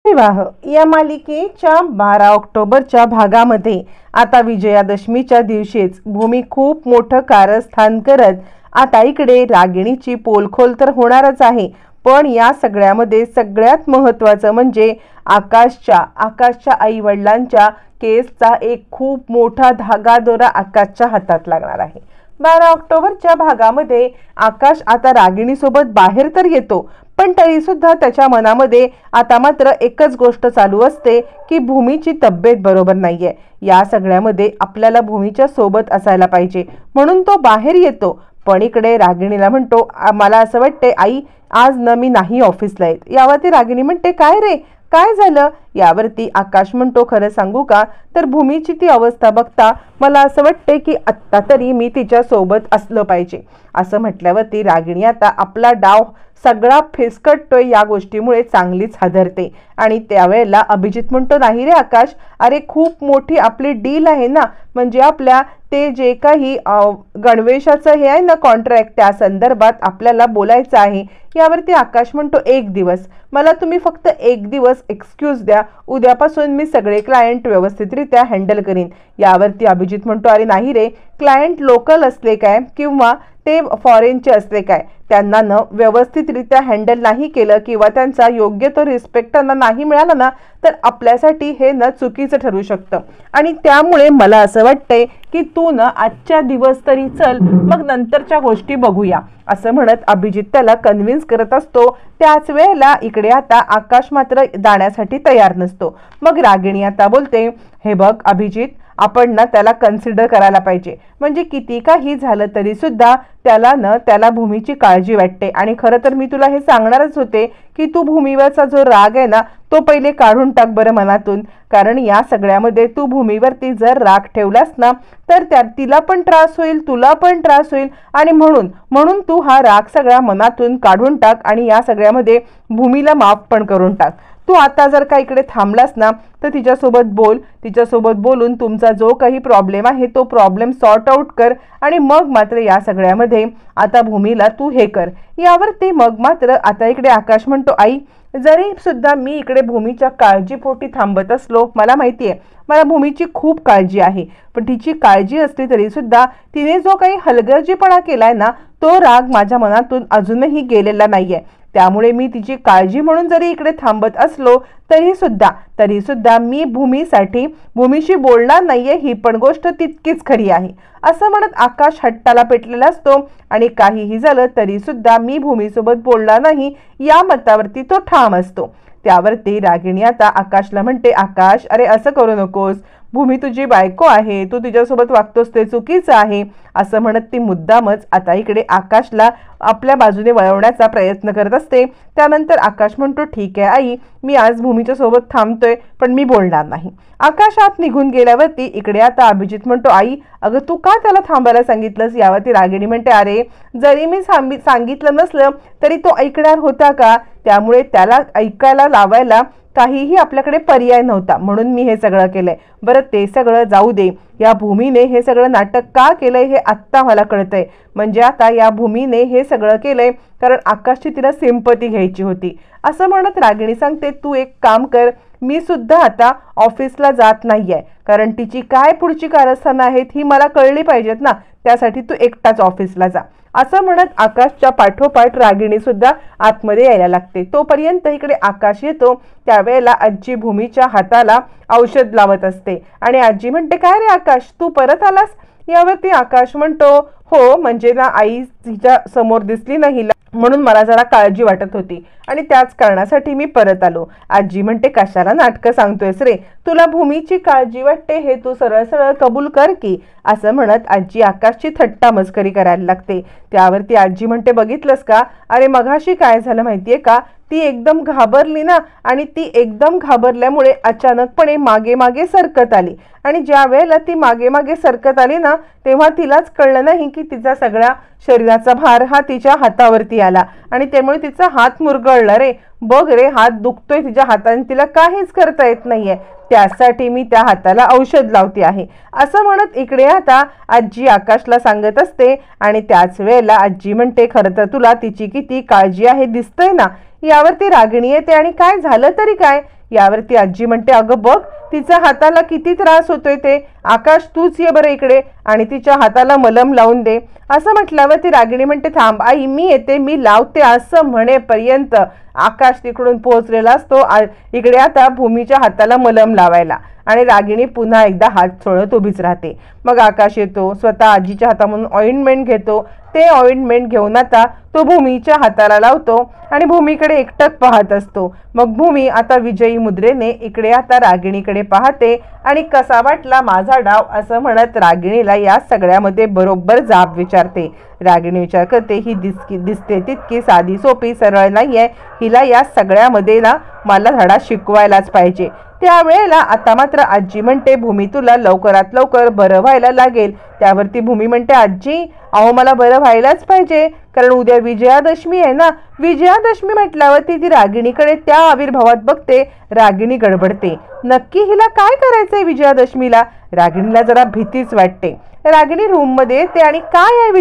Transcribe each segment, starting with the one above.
विवाह या मालिकेच्या 12 ऑक्टोबरच्या भागामध्ये आता विजयादशमीच्या दिवशीच भूमी खूप मोठं कारस्थान करत आता इकडे रागिणीची पोलखोल तर होणारच आहे। पण या सगळ्यामध्ये सगळ्यात महत्त्वाचं म्हणजे आकाशच्या आई वडिलांच्या केसचा एक खूप मोठा धागादोरा आकाशच्या हातात लागणार आहे। 12 ऑक्टोबरच्या भागामध्ये आकाश आता रागिणीसोबत बाहेर तर येतो, पण तरी सुद्धा त्याच्या मनामध्ये आता मात्र एकच गोष्ट चालू असते की भूमीची तब्येत बरोबर नाहीये। या सगळ्यामध्ये आपल्याला भूमीच्या सोबत असायला पाहिजे म्हणून तो बाहेर येतो। पण इकडे रागिणीला म्हणतो, मला असं वाटते आई आज न मी नाही ऑफिसला येत। यावरती रागिणी म्हणते, काय रे काय झालं? यावरती आकाश म्हणतो, खरं सांगू का तर भूमीची ती अवस्था बघता मला असं वाटते की आत्ता तरी मी तिच्या सोबत असलं पाहिजे। असं म्हटल्यावरती रागिणी आता आपला डाव सगळा फिसकटतोय या गोष्टीमुळे चांगलीच हादरते। आणि त्यावेळेला अभिजित म्हणतो, नाही रे आकाश, अरे खूप मोठी आपली डील आहे ना, म्हणजे आपल्या ते जे काही गणवेशाचं हे आहे ना कॉन्ट्रॅक्ट, त्या संदर्भात आपल्याला बोलायचं आहे। यावरती आकाश म्हणतो, एक दिवस मला तुम्ही फक्त एक दिवस एक्सक्यूज द्या, उद्यापासून मी सगळे क्लायंट व्यवस्थितरित्या हँडल करीन। यावरती अभिजित म्हणतो, अरे नाही रे, क्लायंट लोकल असले काय किंवा ते फॉरेनचे असले काय, त्यांना न व्यवस्थितरित्या हँडल नाही केलं किंवा त्यांचा योग्य तो रिस्पेक्ट त्यांना नाही मिळाला ना तर आपल्यासाठी हे न चुकीचं ठरू शकतं। आणि त्यामुळे मला असं वाटतंय की तू न आजच्या दिवस तरी चल, मग नंतरच्या गोष्टी बघूया। असं म्हणत अभिजित त्याला कन्व्हिन्स करत असतो। त्याच वेळेला इकडे आता आकाश मात्र जाण्यासाठी तयार नसतो। मग रागिणी आता बोलते, हे बघ अभिजित, आपण ना त्याला कन्सिडर करायला पाहिजे, म्हणजे किती काही झालं तरी सुद्धा त्याला भूमीची काळजी वाटते। आणि खरं तर मी तुला हे सांगणारच होते की तू भूमीवरचा जो राग आहे ना तो पहिले काढून टाक बरं मनातून, कारण या सगळ्यामध्ये तू भूमीवरती जर राग ठेवलास ना तर तिला पण त्रास होईल, तुला पण त्रास होईल। आणि म्हणून तू हा राग सगळा मनातून काढून टाक आणि या सगळ्यामध्ये भूमीला माफ पण करून टाक। तू आता जर का इकडे थांबलास ना तर तिच्यासोबत बोलून तुमचा जो काही प्रॉब्लेम आहे तो प्रॉब्लेम सॉर्ट आउट कर आणि मग मात्र या सगळ्यामध्ये आता भूमीला तू हे कर। यावरती मग मात्र आता इकडे आकाश म्हणतो, आई जरी सुद्धा मी इकडे भूमीच्या काळजीपोटी थांबत असलो, मला माहिती आहे मला भूमीची खूप काळजी आहे, पण तिची काळजी असली तरी सुद्धा तिने जो काही हलगर्जीपणा केलाय ना तो राग माझ्या मनातून अजूनही गेलेला नाहीये। त्यामुळे मी तिची काळजी म्हणून जरी इकडे थांबत असलो तरी सुद्धा मी भूमीशी बोलणार नाहीये, ही पण गोष्ट तितकीच खरी आहे। असं म्हणत आकाश हट्टाला पेटलेला असतो आणि काहीही झालं तरी सुद्धा मी भूमीसोबत बोलणार नाही या मतावरती तो ठाम असतो। त्यावरती रागिणी आता आकाशला म्हणते, आकाश अरे असं करू नकोस, भूमी तुझी बायको आहे, तू तिच्यासोबत वागतोस ते चुकीचं आहे। असं म्हणत ती मुद्दामच आता इकडे आकाशला आपल्या बाजूने वळवण्याचा प्रयत्न करत असते। त्यानंतर आकाश म्हणतो, ठीक आहे आई, मी आज भूमीच्या सोबत थांबतोय पण मी बोलणार नाही। आकाश आत निघून गेल्यावरती इकडे आता अभिजित म्हणतो, आई अगं तू का त्याला थांबायला सांगितलंस? यावरती रागिणी म्हणते, अरे जरी मी सांगितलं नसलं तरी तो ऐकणार होता का? त्यामुळे त्याला ऐकायला लावायला काहीही आपल्याकडे पर्याय नव्हता म्हणून मी हे सगळं केलंय। बरं ते सगळं जाऊ दे, या भूमीने हे सगळं नाटक का केलंय हे आत्ता मला कळतंय। म्हणजे आता या भूमीने हे सगळं केलंय कारण आकाशची तिला सिंपती घ्यायची होती। असं म्हणत रागिणी सांगते, तू एक काम कर, मी सुद्धा आता ऑफिसला जात नाहीये, कारण तिची काय पुढची कारस्थानं आहेत ही मला कळली पाहिजेत ना, त्यासाठी तू एकटाच ऑफिसला जा। असं म्हणत आकाशच्या पाठोपाठ रागिणी सुद्धा आतमध्ये यायला लागते। तोपर्यंत इकडे आकाश येतो, त्यावेळेला आजी भूमीच्या हाताला औषध लावत असते आणि आजी म्हणते, काय रे आकाश तू परत आलास? यावरती आकाश म्हणतो, हो म्हणजे ना आई तिच्या समोर दिसली नाही म्हणून मला जरा काळजी वाटत होती आणि त्याच कारणासाठी मी परत आलो। आजी म्हणते, कशाला नाटकं सांगतोयस रे, तुला भूमीची काळजी वाटते हे तू सरळ सरळ कबूल कर की। असं म्हणत आजी आकाशची थट्टा मस्करी करायला लागते। त्यावरती आजी म्हणते, बघितलंस का, अरे मघाशी काय झालं माहितीये का, ती एकदम घाबरली ना आणि ती एकदम घाबरल्यामुळे अचानकपणे मागे मागे सरकत आली आणि ज्या वेळेला ती मागे मागे सरकत आली ना तेव्हा तिलाच कळलं नाही की तिचा सगळा शरीराचा भार हा तिच्या हातावरती आला आणि त्यामुळे तिचा हात मुरगळला रे। बघ रे हात दुखतोय तिच्या हाताने, तिला काहीच करता येत नाहीये, त्यासाठी मी त्या हाताला औषध लावते आहे। असं म्हणत इकडे आता आजी आकाशला सांगत असते आणि त्याच वेळेला आजी म्हणते, खरं तर तुला तिची किती काळजी आहे दिसतंय ना। यावरती रागिणी येते आणि काय झालं तरी काय, यावरती आजी म्हणते, अगं बघ तिच्या हाताला किती त्रास होतोय ते, आकाश तूच ये बरं इकडे आणि तिच्या हाताला मलम लावून दे. असं म्हटल्यावर ती रागिणी म्हणते, थांब आई मी येते, मी लावते. असं म्हणेपर्यंत आकाश तिकडून पोहोचलेला असतो इकडे आता भूमीच्या हाताला मलम लावायला, आणि रागिणी पुन्हा एकदा हात सोडत उभीच राहते. मग आकाश येतो, स्वतः आजीच्या हातामधून ऑइंटमेंट घेतो. ते ऑइंटमेंट घेऊन आता तो भूमीच्या हाताला लावतो आणि भूमीकडे एकटक पाहत असतो. मग भूमी आता विजयी मुद्रेने इकडे आता रागिणीकडे पाहते आणि कसा वाटला माझा डाव असं म्हणत रागिणीला या सगळ्यामध्ये बरोबर जाब विचारते. रागिणी विचार करते, ही दिसते तितकी साधी सोपी सरळ नाहीये, हिला या सगळ्यामध्ये ना मला धडा शिकवायलाच पाहिजे. त्यावेळेला आता मात्र आजी म्हणते, भूमी तुला लवकरात लवकर बरं व्हायला लागेल. त्यावरती भूमी म्हणते, आजी अहो मला बरं व्हायलाच पाहिजे, कारण उद्या विजयादशमी आहे ना. विजयादशमी म्हटल्यावरती ती रागिणीकडे त्या आविर्भावात बघते. रागिणी गडबडते, नक्की हिला काय करायचंय विजयादशमीला. रागिणीला जरा भीतीच वाटते. रागिणी रूम मध्ये येते आणि काय आहे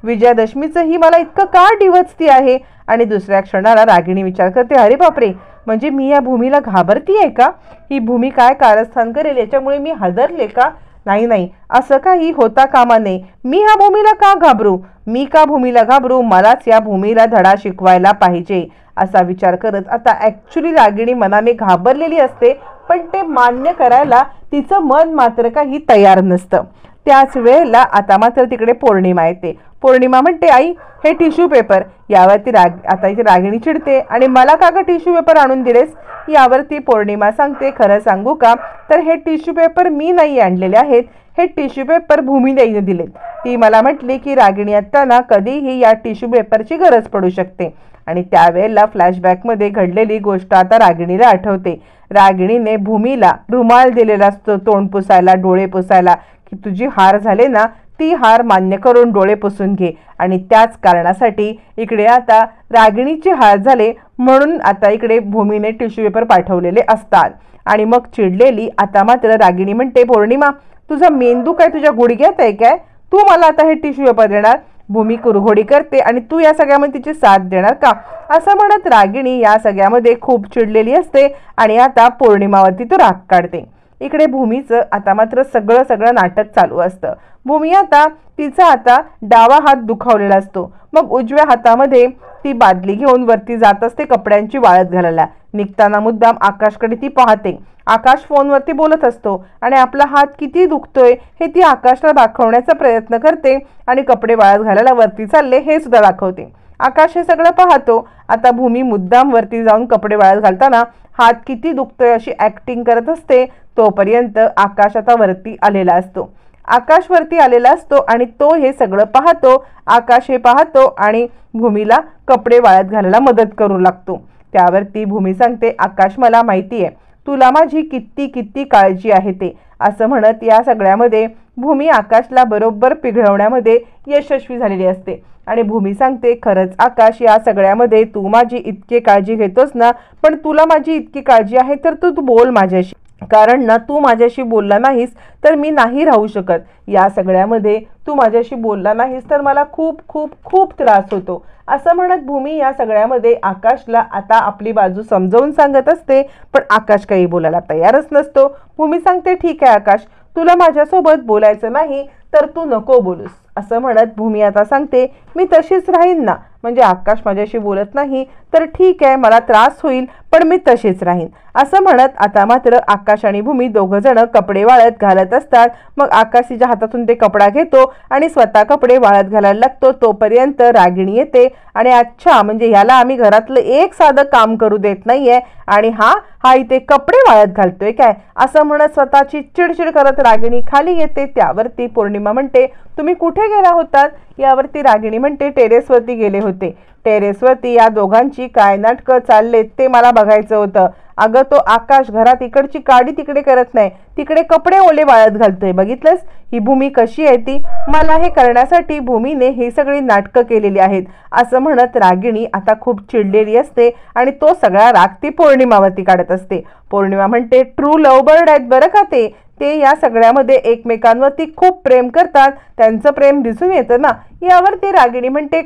विजयादशमीचं ही मला इतकं का डिवचती आहे. आणि दुसऱ्या क्षणाला रागिणी विचार करते, अरे बापरे, म्हणजे मी या भूमीला घाबरतीये का. ही भूमी काय कारस्थान करेल याच्यामुळे मी हादरले का. नाही, असं काही होता कामा नये. मी ह्या भूमीला का घाबरू, मलाच या भूमीला धडा शिकवायला पाहिजे असा विचार करत आता ऍक्च्युली रागिणी मनाने घाबरलेली असते, पण ते मान्य करायला तिचं मन मात्र काही तयार नसतं. त्याच वेळेला आता मात्र तिकडे पौर्णिमा येते. पौर्णिमा म्हणते, आई हे टिश्यू पेपर. यावरती आता इथे रागिणी चिडते आणि मला का ग टिश्यू पेपर आणून दिलेस. यावरती पौर्णिमा सांगते, खरं सांगू का तर हे टिश्यू पेपर मी नाही आणलेले आहेत, हे टिश्यू पेपर भूमीने दिलेत. ती मला म्हटली की रागिणी असताना कधीही या टिश्यू पेपरची गरज पडू शकते. आणि त्यावेळेला फ्लॅशबॅकमध्ये घडलेली गोष्ट आता रागिणीला आठवते. रागिणीने भूमीला रुमाल दिलेला असतो तोंड पुसायला, डोळे पुसायला, की तुझी हार झाले ना ती हार मान्य करून डोळे पुसून घे. आणि त्याच कारणासाठी इकडे आता रागिणीचे हार झाले म्हणून आता इकडे भूमीने टिश्यू पेपर पाठवलेले असतात. आणि मग चिडलेली आता मात्र रागिणी म्हणते, पौर्णिमा तुझा मेंदू काय तुझ्या गुडघ्यात आहे काय, तू मला आता हे टिश्यू पेपर देणार. भूमी कुरघोडी करते आणि तू या सगळ्यामध्ये तिची साथ देणार का. असं म्हणत रागिणी या सगळ्यामध्ये खूप चिडलेली असते आणि आता पौर्णिमावरती तो राग काढते. इकडे भूमीचं आता मात्र सगळं नाटक चालू असतं. भूमी आता तिचा आता डावा हात दुखावलेला असतो. मग उजव्या हातामध्ये ती बादली घेऊन वरती जात असते कपड्यांची वाळत घालायला. निघताना मुद्दाम आकाशकडे ती पाहते. आकाश फोनवरती बोलत असतो आणि आपला हात किती दुखतोय हे ती आकाशला दाखवण्याचा प्रयत्न करते आणि कपडे वाळत घालायला वरती चालले हे सुद्धा दाखवते. आकाश हे सगळं पाहतो. आता भूमी मुद्दाम वरती जाऊन कपडे वाळत घालताना हात किती दुखतोय अशी ऍक्टिंग करत असते. तोपर्यंत आकाश आता वरती आलेला असतो. आकाश वरती आलेला असतो आणि तो हे सगळं पाहतो. आकाश हे पाहतो आणि भूमीला कपडे वाळत घालायला मदत करू लागतो. त्यावरती भूमी सांगते, आकाश मला माहिती आहे तुला माझी किती काळजी आहे ते. असं म्हणत या सगळ्यामध्ये भूमी आकाशला बरोबर पिघळवण्यामध्ये यशस्वी झालेली असते. आणि भूमी सांगते, खरंच आकाश या सगळ्यामध्ये तू माझी इतकी काळजी घेतोस ना, पण तुला माझी इतकी काळजी आहे तर तू बोल माझ्याशी, कारण ना तू माझ्याशी बोलला नाहीस तर मी नाही राहू शकत. या सगळ्यामध्ये तू माझ्याशी बोलला नाहीस तर मला खूप त्रास होतो. असं म्हणत भूमी या सगळ्यामध्ये आकाशला आता आपली बाजू समजावून सांगत असते, पण आकाश काही बोलायला तयारच नसतो. भूमी सांगते, ठीक आहे आकाश, तुला माझ्यासोबत बोलायचं नाही तर तू नको बोलूस. असं म्हणत भूमी आता सांगते, मी तशीच राहीन ना, म्हणजे आकाश माझ्याशी बोलत नाही तर ठीक आहे, मला त्रास होईल पण मी तशीच राहीन. असं म्हणत आता मात्र आकाश आणि भूमी दोघं जण कपडे वाळत घालत असतात. मग आकाश तिच्या हातातून ते कपडा घेतो आणि स्वतः कपडे वाळत घालायला लागतो. तोपर्यंत रागिणी येते आणि अच्छा, म्हणजे ह्याला आम्ही घरातलं एक साधं काम करू देत नाहीये आणि हा इथे कपडे वाळत घालतोय काय. असं म्हणत स्वतःची चिडचिड करत रागिणी खाली येते. त्यावरती पौर्णिमा म्हणते, तुम्ही कुठे गेला होतात. यावरती रागिणी म्हणते, टेरेसवरती गेले होते. टेरेसवरती या दोघांची काय नाटकं चाललेत ते मला बघायचं होतं. अगं तो आकाश घरात इकडची काडी तिकडे करत नाही, तिकडे कपडे ओले वाळत घालतोय. बघितलंस ही भूमी कशी आहे ती. मला हे करण्यासाठी भूमीने ही सगळी नाटकं केलेली आहेत. असं म्हणत रागिणी आता खूप चिडलेली असते आणि तो सगळा राग ती पौर्णिमावरती काढत असते. पौर्णिमा म्हणते, ट्रू लव्ह बर्ड आहेत बरं का ते. ते या सगळ्यामध्ये एकमेकांवरती खूप प्रेम करतात, त्यांचं प्रेम दिसून येतं ना। यावर ती रागिणी म्हणते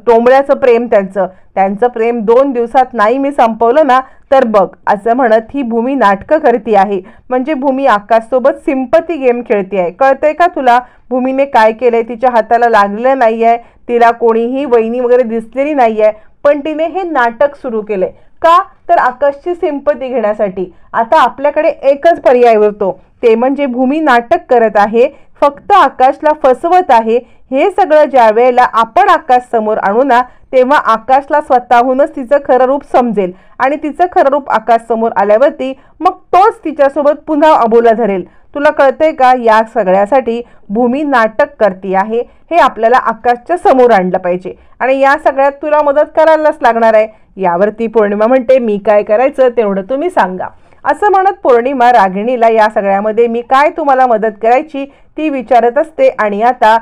टोंबळ्याचं प्रेम त्यांचं प्रेम 2 दिवसात नाही मी संपवलं ना तर बघ, असं म्हणत ही भूमी नाटकं करती आहे। म्हणजे भूमी आकाशसोबत सिंपती गेम खेळती आहे। कळतंय का तुला भूमीने काय केलंय? तिच्या हाताला लागलेलं नाहीये, तिला कोणीही वहिनी वगैरे दिसलेली नाहीये, पण तिने हे नाटक सुरू केले का? तर आकाशची सिंपती घेण्यासाठी। आता आपल्याकडे एकच पर्याय उरतो, ते म्हणजे भूमी नाटक करत आहे, फक्त आकाशला फसवत आहे। हे सगळं ज्या वेळेला आपण आकाश समोर आणू ना, तेव्हा आकाशला स्वतःहूनच तिचं खरं रूप समजेल आणि तिचं खरं रूप आकाश समोर आल्यावरती मग तोच तिच्यासोबत पुन्हा अबोला धरेल। तुला कळतंय का? या सगळ्यासाठी भूमी नाटक करती आहे, हे आपल्याला आकाशच्या समोर आणलं पाहिजे आणि या सगळ्यात तुला मदत करायलाच लागणार आहे। यावरती पौर्णिमा म्हणते मी काय करायचं तेवढं तुम्ही सांगा। असं म्हणत पौर्णिमा रागिणीला या सगळ्यामध्ये मी काय तुम्हाला मदत करायची ती विचारत असते आणि आता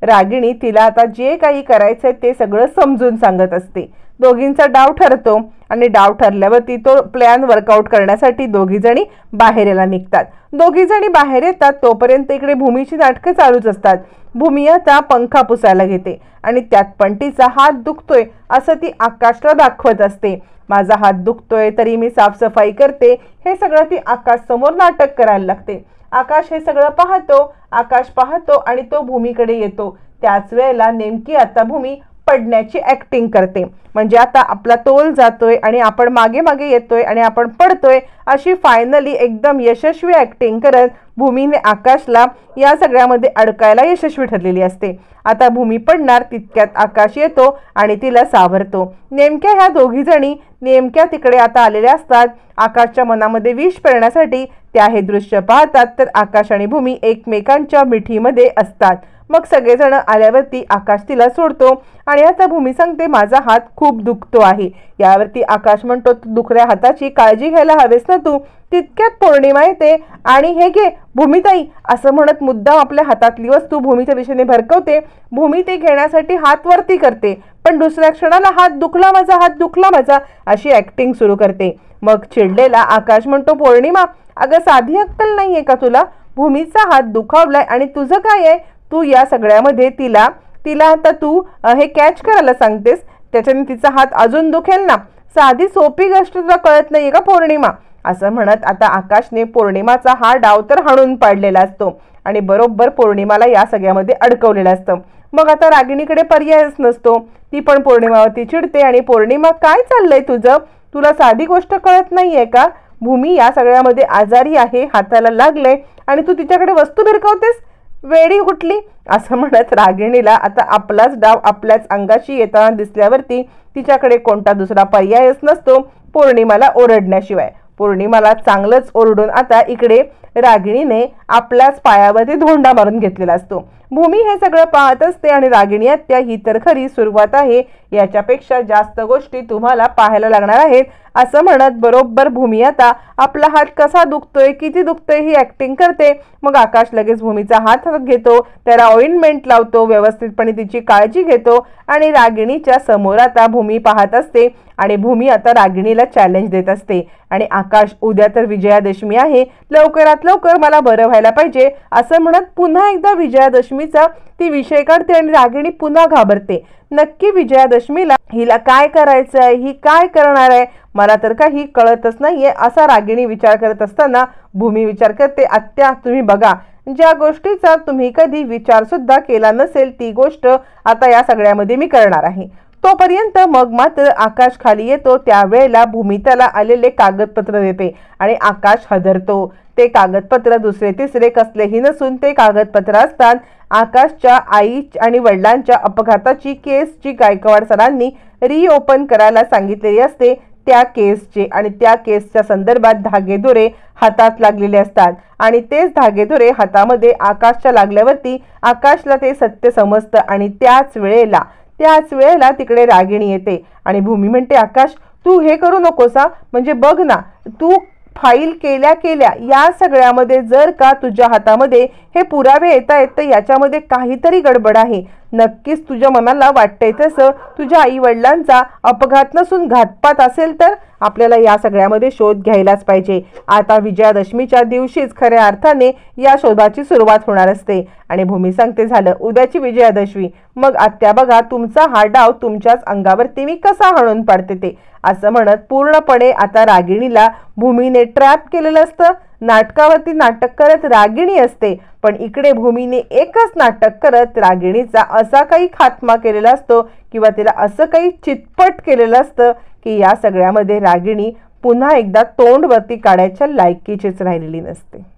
रागिणी तिला आता जे काही करायचंय ते सगळं समजून सांगत असते। दोघींचा डाव ठरतो आणि डाव ठरल्यावरती तो प्लॅन वर्कआउट करण्यासाठी दोघी जणी बाहेर यायला निघतात। दोघी जणी बाहेर येतात तोपर्यंत इकडे भूमीची नाटकं चालूच असतात। भूमी आता पंखा पुसायला घेते आणि त्यात पण तिचा हात दुखतोय असं ती आकाशला दाखवत असते। माझा हात दुखतोय तरी मी साफसफाई करते, हे सगळं ती आकाश समोर नाटक करायला लागते। आकाश हे सगळं पाहतो आणि तो भूमीकडे येतो। त्याच वेळेला नेमकी आता भूमी पडण्याची ऍक्टिंग करते, म्हणजे आता आपला तोल जातोय आणि आपण मागे मागे येतोय आणि आपण पडतोय, अशी फायनली एकदम यशस्वी ऍक्टिंग करत भूमीने आकाशला या सगळ्यामध्ये अडकायला यशस्वी ठरलेली असते। आता भूमी पडणार तितक्यात आकाश येतो आणि तिला सावरतो। नेमक्या ह्या दोघी जणी नेमक्या तिकडे आता आलेल्या असतात आकाशच्या मनामध्ये विष पेरण्यासाठी। त्या हे दृश्य पाहतात तर आकाश आणि भूमी एकमेकांच्या मिठीमध्ये असतात। मग सगळेजण आल्यावरती आकाश तिला सोडतो आणि आता भूमी सांगते माझा हात खूप दुखतो आहे। यावरती आकाश म्हणतो दुखऱ्या हाताची काळजी घ्यायला हवेस ना तू। तितक्यात पौर्णिमा येते आणि हे घे भूमिताई, असं म्हणत मुद्दाम आपल्या हातातली वस्तू भूमीच्या दिशेने भरकवते। भूमी ते घेण्यासाठी हात वरती करते, पण दुसऱ्या क्षणाला हात दुखला माझा अशी ऍक्टिंग सुरू करते। मग चिडलेला आकाश म्हणतो पौर्णिमा, अगं साधी अक्कल नाहीये का तुला? भूमीचा हात दुखावलाय आणि तुझं काय आहे? तू या सगळ्यामध्ये तिला आता तू हे कॅच करायला सांगतेस, त्याच्याने तिचा हात अजून दुखेल ना। साधी सोपी गोष्ट तुला कळत नाहीये का पौर्णिमा? असं म्हणत आता आकाशने पौर्णिमाचा हा डाव तर हाणून पाडलेला असतो आणि बरोबर पौर्णिमाला या सगळ्यामध्ये अडकवलेलं असतं। मग आता रागिणीकडे पर्यायच नसतो, ती पण पौर्णिमावरती चिडते आणि पौर्णिमा काय चाललंय तुझं? तुला साधी गोष्ट कळत नाहीये का? भूमी या सगळ्यामध्ये आजारी आहे, हाताला लागले आणि तू तिच्याकडे वस्तू भिरकावतेस, वेडी कुठली? असं म्हणत रागिणीला आता आपलाच डाव आपल्याच अंगाशी येताना दिसल्यावरती तिच्याकडे कोणता दुसरा पर्यायच नसतो पौर्णिमाला ओरडण्याशिवाय। पौर्णिमाला चांगलंच ओरडून आता इकडे रागिणीने आपल्याच पायावरती धोंडा मारून घेतलेला असतो। भूमी हे सगळं पाहत असते आणि रागिणी आत्या ही तर खरी सुरुवात आहे, याच्यापेक्षा जास्त गोष्टी तुम्हाला पाहायला लागणार आहेत। असं म्हणत बरोबर भूमी आता आपला हात कसा दुखतोय किती दुखतोय ही ऍक्टिंग करते। मग आकाश लगेच भूमीचा हात घेतो, त्याला ऑइंटमेंट लावतो, व्यवस्थितपणे तिची काळजी घेतो आणि रागिणीच्या समोर आता भूमी पाहत असते आणि भूमी आता रागिणीला चॅलेंज देत असते आणि आकाश उद्या तर विजयादशमी आहे, लवकरात लवकर मला बरं व्हायला पाहिजे असं म्हणत पुन्हा एकदा विजयादशमीचा ती विषय काढते आणि रागिणी पुन्हा घाबरते। नक्की विजयादशमीला हिला काय करायचंय, ही काय करणार आहे, मला तर काही कळतच नाहीये असा रागिणी विचार करत असताना भूमी विचार करते आत्या तुम्ही बघा, ज्या गोष्टीचा तुम्ही कधी विचार सुद्धा केला नसेल ती गोष्ट आता या सगळ्यामध्ये मी करणार आहे। तोपर्यंत मग मात्र आकाश खाली येतो, त्यावेळेला भूमी त्याला आलेले कागदपत्र देते आणि आकाश हादरतो। ते कागदपत्र दुसरे तिसरे कसलेही नसून ते कागदपत्र असतात आकाशच्या आई आणि वडिलांच्या अपघाताची केस जी गायकवाड सरांनी रिओपन करायला सांगितलेली असते त्या केसचे, आणि त्या केसच्या संदर्भात धागेदोरे हातात लागलेले असतात आणि तेच धागेदोरे हातामध्ये आकाशच्या लागल्यावरती आकाशला ते सत्य समजतं आणि त्याच वेळेला तिकडे रागिणी येते आणि भूमी म्हणते आकाश तू हे करू नकोसा, म्हणजे बघ ना तू फाईल केल्या या सगळ्यामध्ये जर का तुझ्या हातामध्ये हे पुरावे येत आहेत तर याच्यामध्ये काहीतरी गडबड आहे। नक्कीच तुझ्या मनाला वाटतंय तसं तुझ्या आई वडिलांचा अपघात नसून घातपात असेल तर आपल्याला या सगळ्यामध्ये शोध घ्यायलाच पाहिजे। आता विजयादशमीच्या दिवशीच खऱ्या अर्थाने या शोधाची सुरुवात होणार असते आणि भूमी सांगते झालं उद्याची विजयादशमी, मग आत्या बघा तुमचा हा डाव तुमच्याच अंगावरती मी कसा हाणून पाडते ते, असं म्हणत पूर्णपणे आता रागिणीला भूमीने ट्रॅप केलेलं असतं। नाटकावरती नाटक करत रागिणी असते, पण इकडे भूमीने एकच नाटक करत रागिणीचा असा काही खात्मा केलेला असतो किंवा तिला असं काही चितपट केलेलं असतं की या सगळ्यामध्ये रागिणी पुन्हा एकदा तोंड वरती काढायच्या लायकीचीच राहिलेली नसते।